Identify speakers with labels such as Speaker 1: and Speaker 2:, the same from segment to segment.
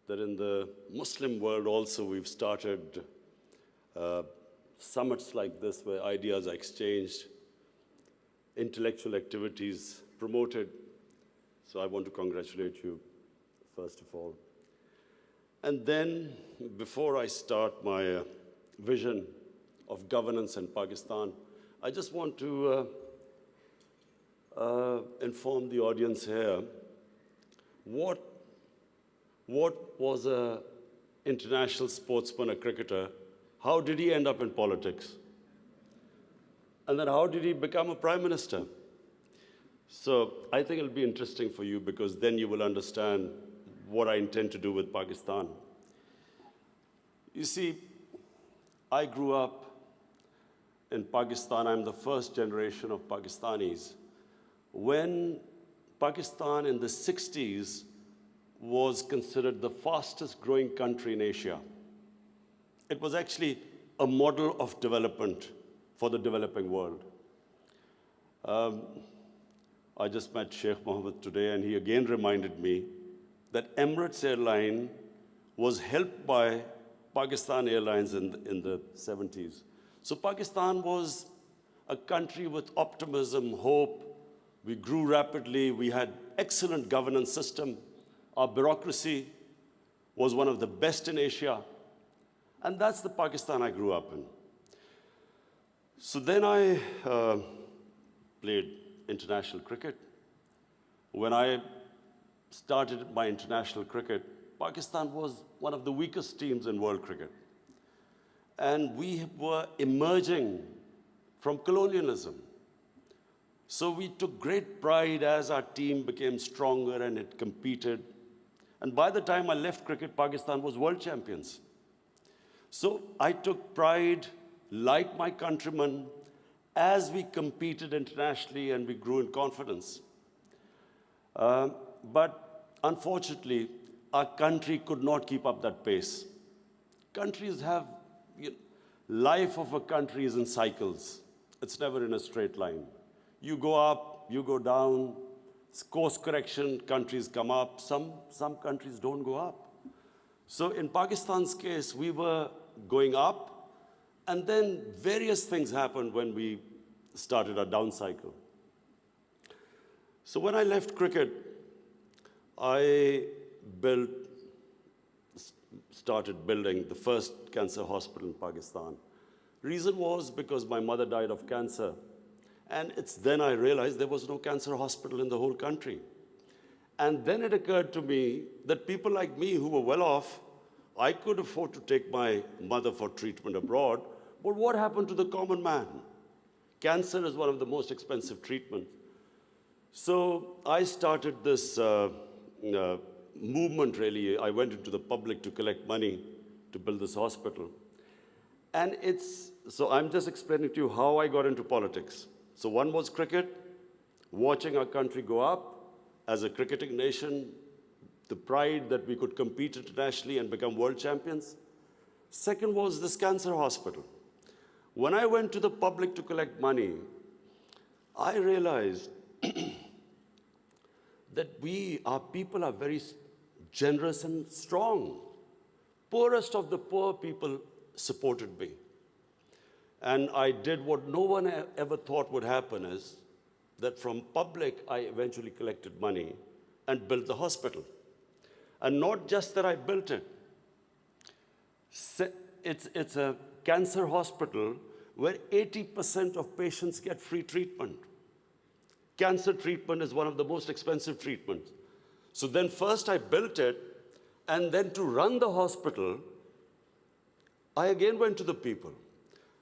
Speaker 1: that in the Muslim world also we've started summits like this where ideas are exchanged, intellectual activities promoted. So I want to congratulate you, first of all. And then, before I start my vision of governance in Pakistan, I just want to inform the audience here what was an international sportsman, a cricketer, how did he end up in politics? And then how did he become a prime minister? So I think it'll be interesting for you because then you will understand what I intend to do with Pakistan. You see, I grew up in Pakistan. I'm the first generation of Pakistanis. When Pakistan in the 60s was considered the fastest growing country in Asia. It was actually a model of development for the developing world. I just met Sheikh Mohammed today, and he again reminded me that Emirates Airline was helped by Pakistan Airlines in the 70s. So Pakistan was a country with optimism, hope. We grew rapidly. We had excellent governance system. Our bureaucracy was one of the best in Asia. And that's the Pakistan I grew up in. So then I played international cricket. When I started my international cricket, Pakistan was one of the weakest teams in world cricket. And we were emerging from colonialism. So we took great pride as our team became stronger and it competed. And by the time I left cricket, Pakistan was world champions. So I took pride, like my countrymen, as we competed internationally and we grew in confidence. But unfortunately, our country could not keep up that pace. Countries have, life of a country is in cycles. It's never in a straight line. You go up, you go down, it's course correction, countries come up, some countries don't go up. So in Pakistan's case, we were going up, and then various things happened when we started our down cycle. So when I left cricket, I started building the first cancer hospital in Pakistan. Reason was because my mother died of cancer. And it's then I realized there was no cancer hospital in the whole country. And then it occurred to me that people like me who were well off, I could afford to take my mother for treatment abroad, but what happened to the common man? Cancer is one of the most expensive treatments. So I started this movement, really. I went into the public to collect money to build this hospital. And so I'm just explaining to you how I got into politics. So one was cricket, watching our country go up as a cricketing nation, the pride that we could compete internationally and become world champions. Second was this cancer hospital. When I went to the public to collect money, I realized that our people are very generous and strong. Poorest of the poor people supported me. And I did what no one ever thought would happen is that from public, I eventually collected money and built the hospital. And not just that I built it. It's a cancer hospital where 80% of patients get free treatment. Cancer treatment is one of the most expensive treatments. So then first I built it, and then to run the hospital, I again went to the people.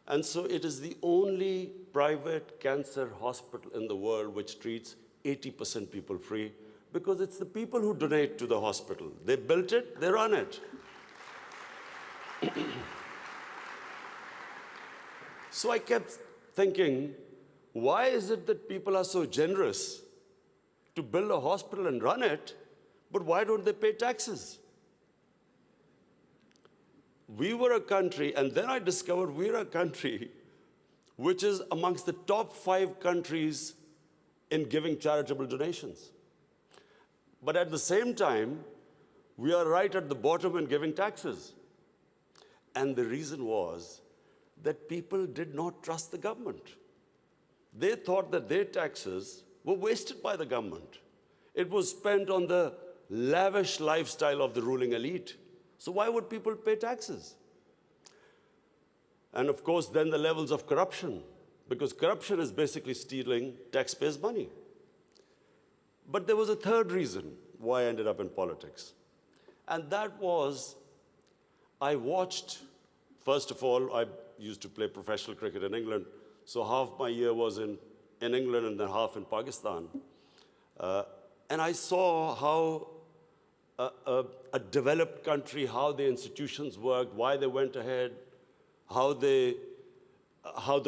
Speaker 1: And so it is the only private cancer hospital in the world which treats 80% people free, because it's the people who donate to the hospital. They built it, they run it. So I kept thinking, why is it that people are so generous to build a hospital and run it, but why don't they pay taxes? We were a country, and then I discovered we're a country which is amongst the top 5 countries in giving charitable donations. But at the same time, We are right at the bottom in giving taxes. And the reason was that people did not trust the government. They thought that their taxes were wasted by the government. It was spent on the lavish lifestyle of the ruling elite. So why would people pay taxes? And of course, then the levels of corruption, because corruption is basically stealing taxpayers' money. But there was a third reason why I ended up in politics. And that was, I watched, first of all, I used to play professional cricket in England, so half my year was in England and then half in Pakistan. And I saw how a developed country, how the institutions worked, why they went ahead, how the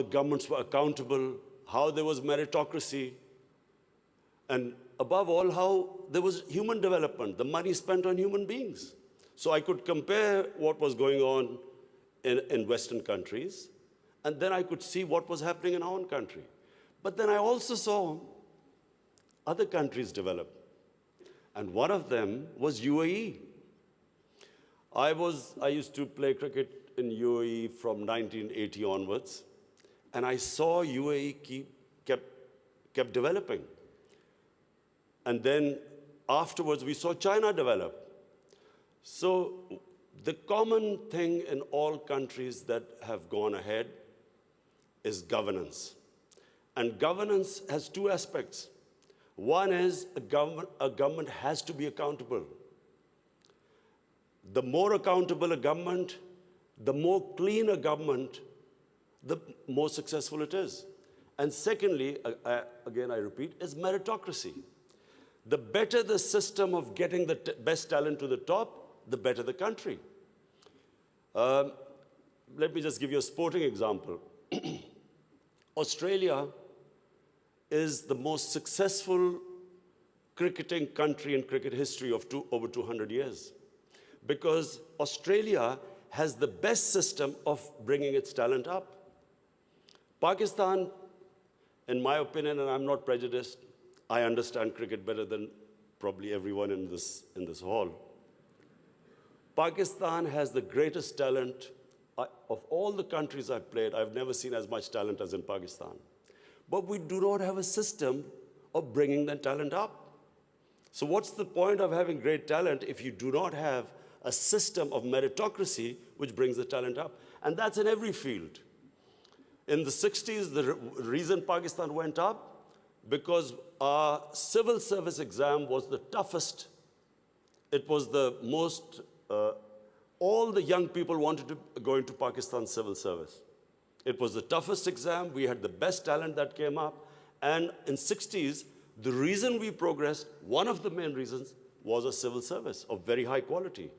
Speaker 1: governments were accountable, how there was meritocracy, and above all, how there was human development, the money spent on human beings. So I could compare what was going on in Western countries, and then I could see what was happening in our own country. But then I also saw other countries develop, and one of them was UAE. I used to play cricket in UAE from 1980 onwards, and I saw UAE kept developing. And then afterwards, we saw China develop. So the common thing in all countries that have gone ahead is governance. And governance has two aspects. One is a government has to be accountable. The more accountable a government, the more clean a government, the more successful it is. And secondly, again I repeat, is meritocracy. The better the system of getting the best talent to the top, the better the country. Let me just give you a sporting example. Australia is the most successful cricketing country in cricket history of over 200 years, because Australia has the best system of bringing its talent up. Pakistan, in my opinion, and I'm not prejudiced, I understand cricket better than probably everyone in this hall. Pakistan has the greatest talent. Of all the countries I've played, I've never seen as much talent as in Pakistan. But we do not have a system of bringing that talent up. So what's the point of having great talent if you do not have a system of meritocracy which brings the talent up? And that's in every field. In the 60s, the reason Pakistan went up, because our civil service exam was the toughest. It was the most, all the young people wanted to go into Pakistan's civil service. It was the toughest exam. We had the best talent that came up. And in 60s, the reason we progressed, one of the main reasons, was a civil service of very high quality.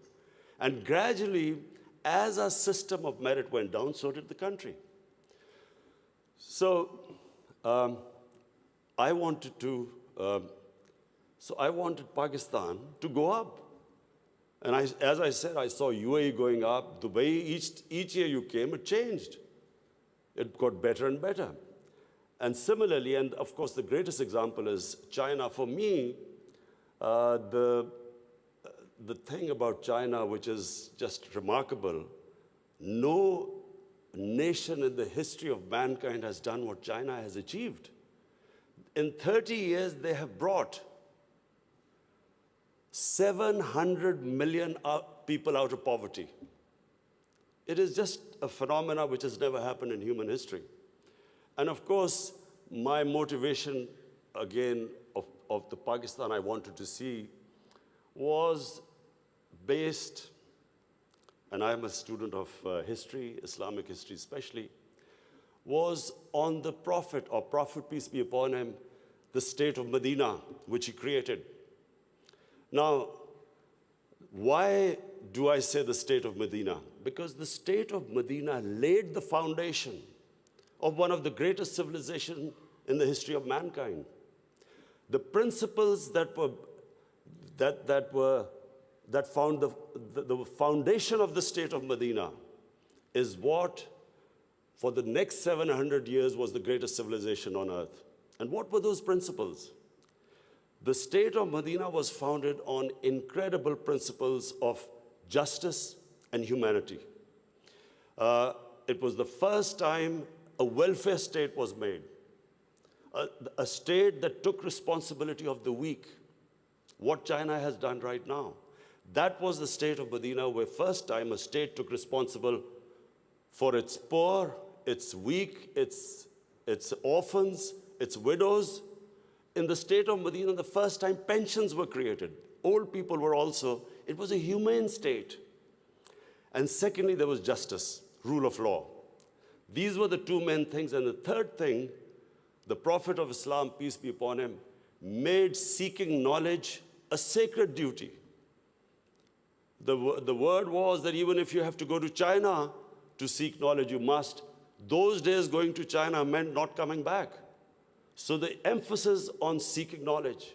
Speaker 1: And gradually, as our system of merit went down, so did the country. So I wanted Pakistan to go up. And as I said, I saw UAE going up. The way each year you came, it changed. It got better and better. And similarly, and of course the greatest example is China. For me, the thing about China, which is just remarkable, no nation in the history of mankind has done what China has achieved. In 30 years, they have brought 700 million people out of poverty. It is just a phenomenon which has never happened in human history. And of course, my motivation, again, of the Pakistan I wanted to see was based, and I'm a student of history, Islamic history especially, was on the Prophet, or Prophet, peace be upon him, the state of Medina, which he created. Now, why do I say the state of Medina? Because the state of Medina laid the foundation of one of the greatest civilizations in the history of mankind. The principles that found the foundation of the state of Medina is what, for the next 700 years, was the greatest civilization on earth. And what were those principles? The state of Medina was founded on incredible principles of justice and humanity. It was the first time a welfare state was made, a state that took responsibility of the weak, what China has done right now. That was the state of Medina, where first time a state took responsible for its poor, its weak, its orphans, its widows. In the state of Medina, the first time pensions were created. Old people were also, it was a humane state. And secondly, there was justice, rule of law. These were the two main things. And the third thing, the Prophet of Islam, peace be upon him, made seeking knowledge a sacred duty. The word was that even if you have to go to China to seek knowledge, you must. Those days going to China meant not coming back. So the emphasis on seeking knowledge.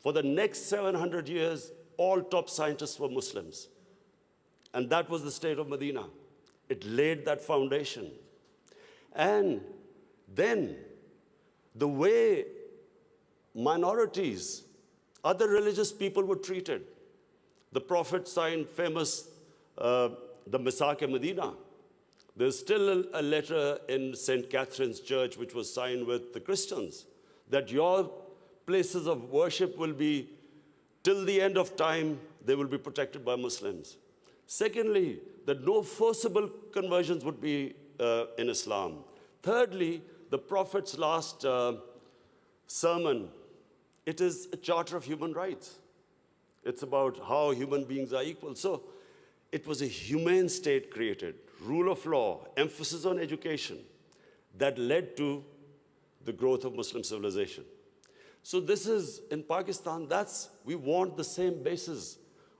Speaker 1: For the next 700 years, all top scientists were Muslims. And that was the state of Medina. It laid that foundation. And then the way minorities, other religious people were treated. The Prophet signed famous, the Misaq Medina. There's still a letter in St. Catherine's Church which was signed with the Christians that your places of worship will be, till the end of time, they will be protected by Muslims. Secondly, that no forcible conversions would be in Islam. Thirdly, the Prophet's last sermon, it is a charter of human rights. It's about how human beings are equal. So it was a humane state created, rule of law, emphasis on education, that led to the growth of Muslim civilization. So this is, in Pakistan, we want the same basis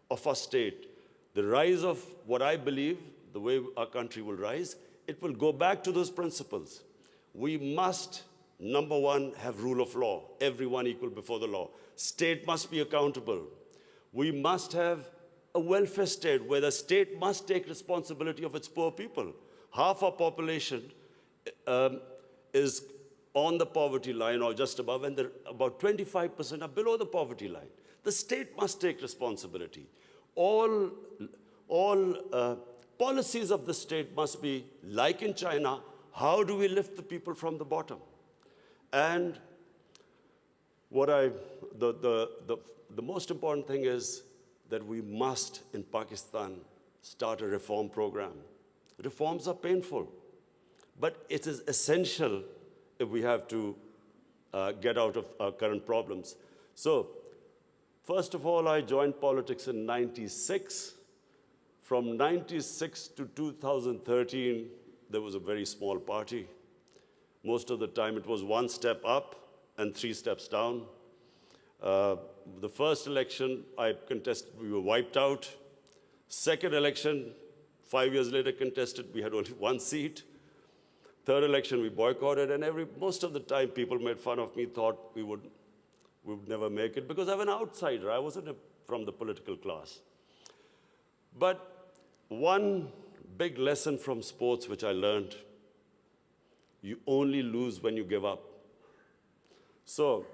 Speaker 1: of our state. The rise of what I believe, the way our country will rise, it will go back to those principles. We must, number one, have rule of law, everyone equal before the law. State must be accountable. We must have a welfare state where the state must take responsibility of its poor people. Half our population is on the poverty line or just above, and about 25% are below the poverty line. The state must take responsibility. All policies of the state must be, like in China, how do we lift the people from the bottom? And the most important thing is that we must, in Pakistan, start a reform program. Reforms are painful, but it is essential if we have to get out of our current problems. So, first of all, I joined politics in '96. From '96 to 2013, there was a very small party. Most of the time, it was one step up and 3 steps down. The first election I contested, we were wiped out. Second election, 5 years later contested, we had only 1 seat. Third election, we boycotted, and most of the time people made fun of me, thought we would never make it, because I'm an outsider. I wasn't from the political class. But one big lesson from sports which I learned, you only lose when you give up. So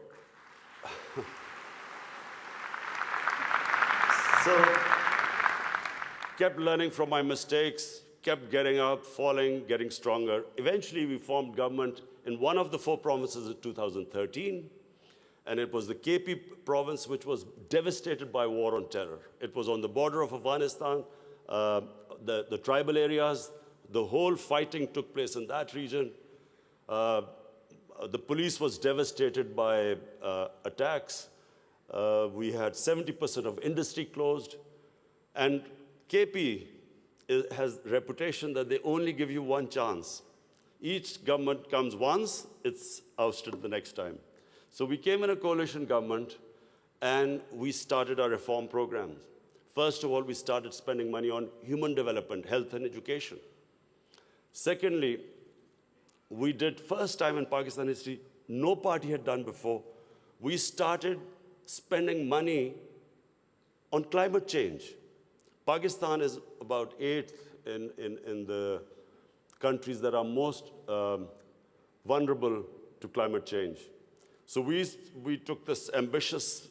Speaker 1: kept learning from my mistakes, kept getting up, falling, getting stronger. Eventually, we formed government in one of the 4 provinces in 2013, and it was the KP province, which was devastated by war on terror. It was on the border of Afghanistan, the tribal areas. The whole fighting took place in that region. The police was devastated by attacks. We had 70% of industry closed. And KP has a reputation that they only give you 1 chance. Each government comes once, it's ousted the next time. So we came in a coalition government, and we started our reform programs. First of all, we started spending money on human development, health and education. Secondly, we did, first time in Pakistan history, no party had done before, we started spending money on climate change. Pakistan is about 8th in the countries that are most vulnerable to climate change. So we took this ambitious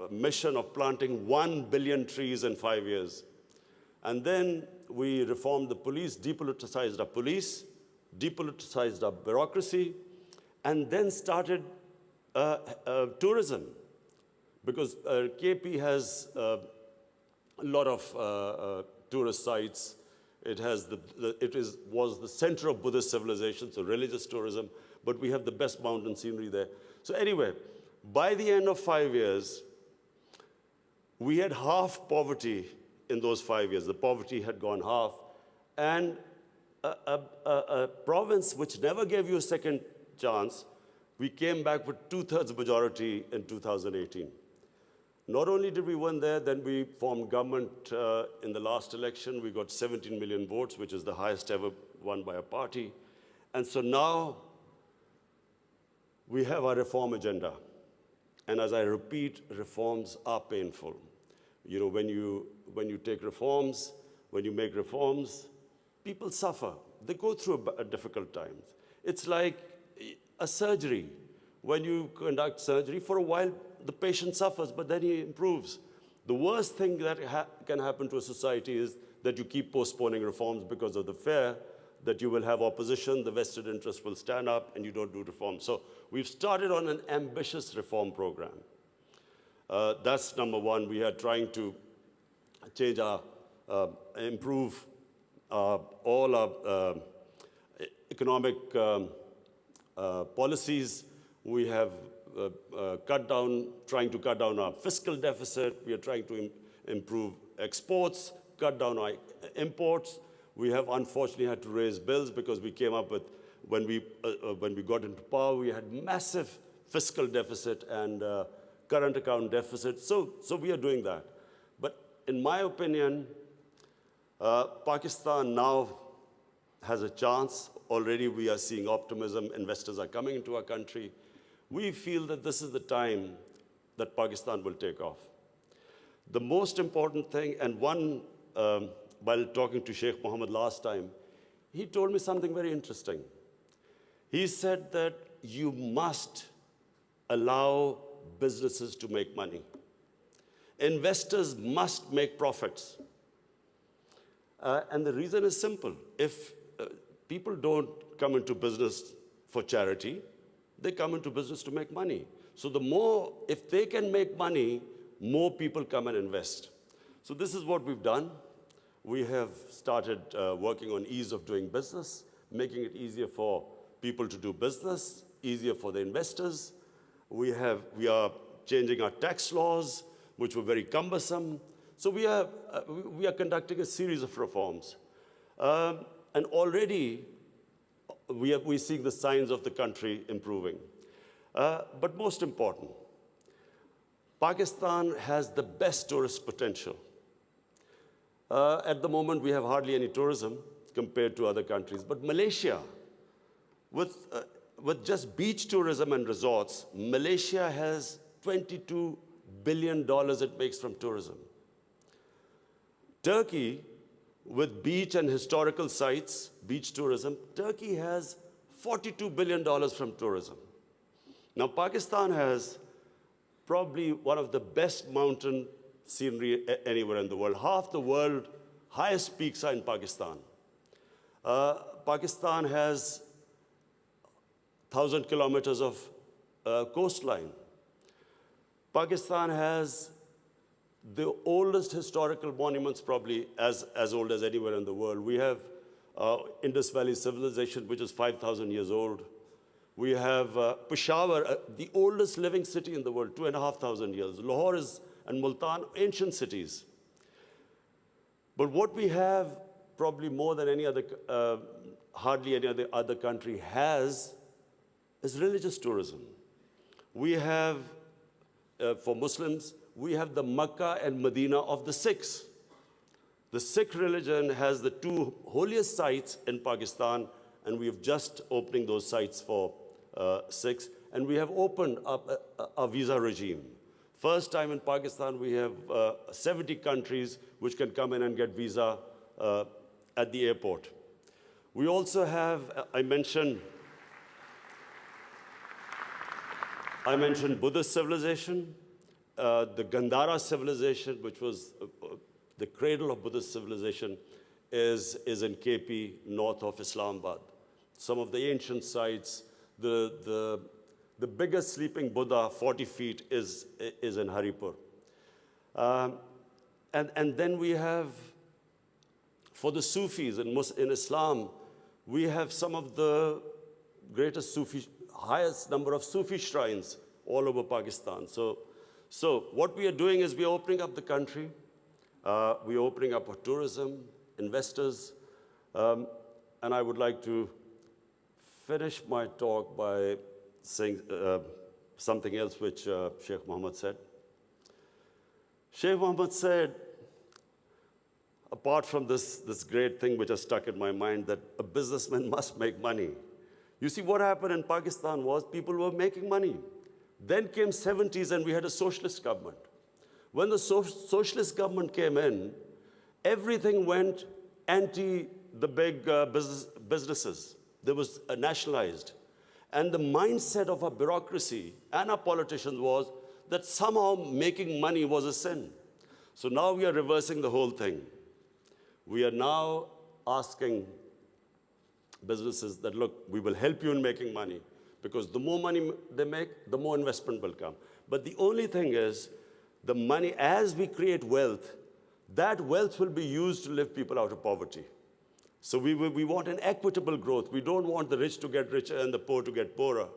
Speaker 1: mission of planting 1 billion trees in 5 years. And then we reformed the police, depoliticized our police, depoliticized our bureaucracy, and then started tourism. Because KP has a lot of tourist sites. It has was the center of Buddhist civilization, so religious tourism, but we have the best mountain scenery there. So anyway, by the end of 5 years, we had half poverty in those 5 years. The poverty had gone half. And a province which never gave you a second chance, we came back with 2/3 majority in 2018. Not only did we win there, then we formed government in the last election. We got 17 million votes, which is the highest ever won by a party. And so now we have our reform agenda. And as I repeat, reforms are painful. You know, when you take reforms, when you make reforms, people suffer. They go through a difficult times. It's like a surgery. When you conduct surgery, for a while, the patient suffers, but then he improves. The worst thing that can happen to a society is that you keep postponing reforms because of the fear that you will have opposition, the vested interest will stand up, and you don't do reforms. So we've started on an ambitious reform program. That's number one. We are trying to change improve all our economic policies. We have trying to cut down our fiscal deficit. We are trying to improve exports, cut down our imports. We have unfortunately had to raise bills because we came up with, when we got into power, we had massive fiscal deficit and current account deficit. So we are doing that. But in my opinion, Pakistan now has a chance. Already we are seeing optimism. Investors are coming into our country. We feel that this is the time that Pakistan will take off. The most important thing, and while talking to Sheikh Mohammed last time, he told me something very interesting. He said that you must allow businesses to make money. Investors must make profits. And the reason is simple. If people don't come into business for charity, they come into business to make money. So if they can make money, more people come and invest. So this is what we've done. We have started working on ease of doing business, making it easier for people to do business, easier for the investors. We are changing our tax laws, which were very cumbersome. So we are conducting a series of reforms. And already, we're seeing the signs of the country improving. But most important, Pakistan has the best tourist potential. At the moment, we have hardly any tourism compared to other countries. But Malaysia, with just beach tourism and resorts, Malaysia has $22 billion it makes from tourism. Turkey, with beach and historical sites, beach tourism, Turkey has $42 billion from tourism. Now, Pakistan has probably one of the best mountain scenery anywhere in the world. Half the world's highest peaks are in Pakistan. Pakistan has 1,000 kilometers of coastline. Pakistan has the oldest historical monuments, probably as old as anywhere in the world. We have Indus Valley civilization, which is 5,000 years old. We have Peshawar, the oldest living city in the world, 2,500 years. Lahore and Multan, ancient cities. But what we have, probably more than any other, hardly any other country has, is religious tourism. We have, for Muslims, we have the Makkah and Medina of the Sikhs. The Sikh religion has the two holiest sites in Pakistan, and we have just opening those sites for Sikhs. And we have opened up a visa regime. First time in Pakistan, we have 70 countries which can come in and get visa at the airport. We also have, I mentioned, I mentioned Buddhist civilization, the Gandhara civilization, which was the cradle of Buddhist civilization, is in KP, north of Islamabad. Some of the ancient sites, the biggest sleeping Buddha, 40 feet, is in Haripur. And then we have, for the Sufis in Islam, we have some of the greatest Sufi, highest number of Sufi shrines all over Pakistan. So what we are doing is we are opening up the country. We are opening up for tourism, investors. And I would like to finish my talk by saying something else which Sheikh Mohammed said. Sheikh Mohammed said, apart from this great thing which has stuck in my mind, that a businessman must make money. You see, what happened in Pakistan was people were making money. Then came 70s and we had a socialist government. When the socialist government came in, everything went anti the big businesses. There was nationalized. And the mindset of our bureaucracy and our politicians was that somehow making money was a sin. So now we are reversing the whole thing. We are now asking businesses that, look, we will help you in making money, because the more money they make, the more investment will come. But the only thing is, the money, as we create wealth, that wealth will be used to lift people out of poverty. So we want an equitable growth. We don't want the rich to get richer and the poor to get poorer.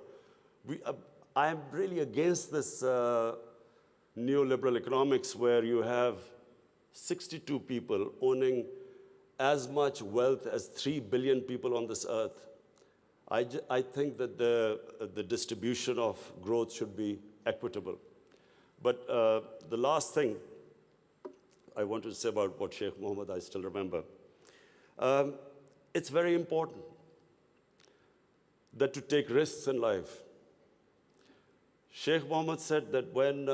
Speaker 1: I am really against this neoliberal economics where you have 62 people owning as much wealth as 3 billion people on this earth. I think that the distribution of growth should be equitable. But the last thing I wanted to say about what Sheikh Mohammed, I still remember. It's very important that to take risks in life. Sheikh Mohammed said that when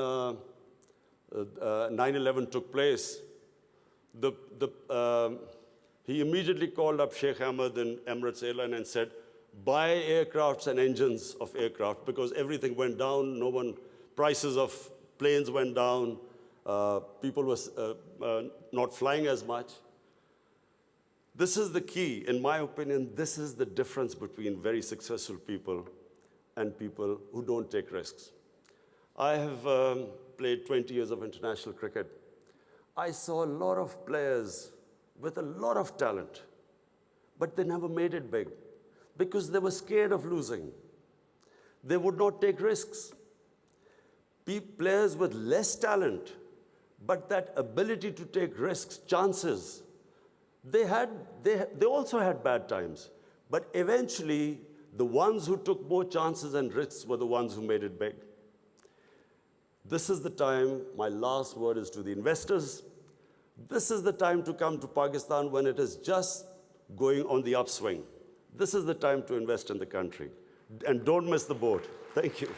Speaker 1: 9/11 took place, he immediately called up Sheikh Ahmed in Emirates Airline and said, buy aircrafts and engines of aircraft, because everything went down. Prices of planes went down. People were not flying as much. This is the key. In my opinion, this is the difference between very successful people and people who don't take risks. I have played 20 years of international cricket. I saw a lot of players with a lot of talent, but they never made it big because they were scared of losing. They would not take risks. Players with less talent, but that ability to take risks, chances, they also had bad times. But eventually, the ones who took more chances and risks were the ones who made it big. This is the time, my last word is to the investors. This is the time to come to Pakistan when it is just going on the upswing. This is the time to invest in the country. And don't miss the boat. Thank you.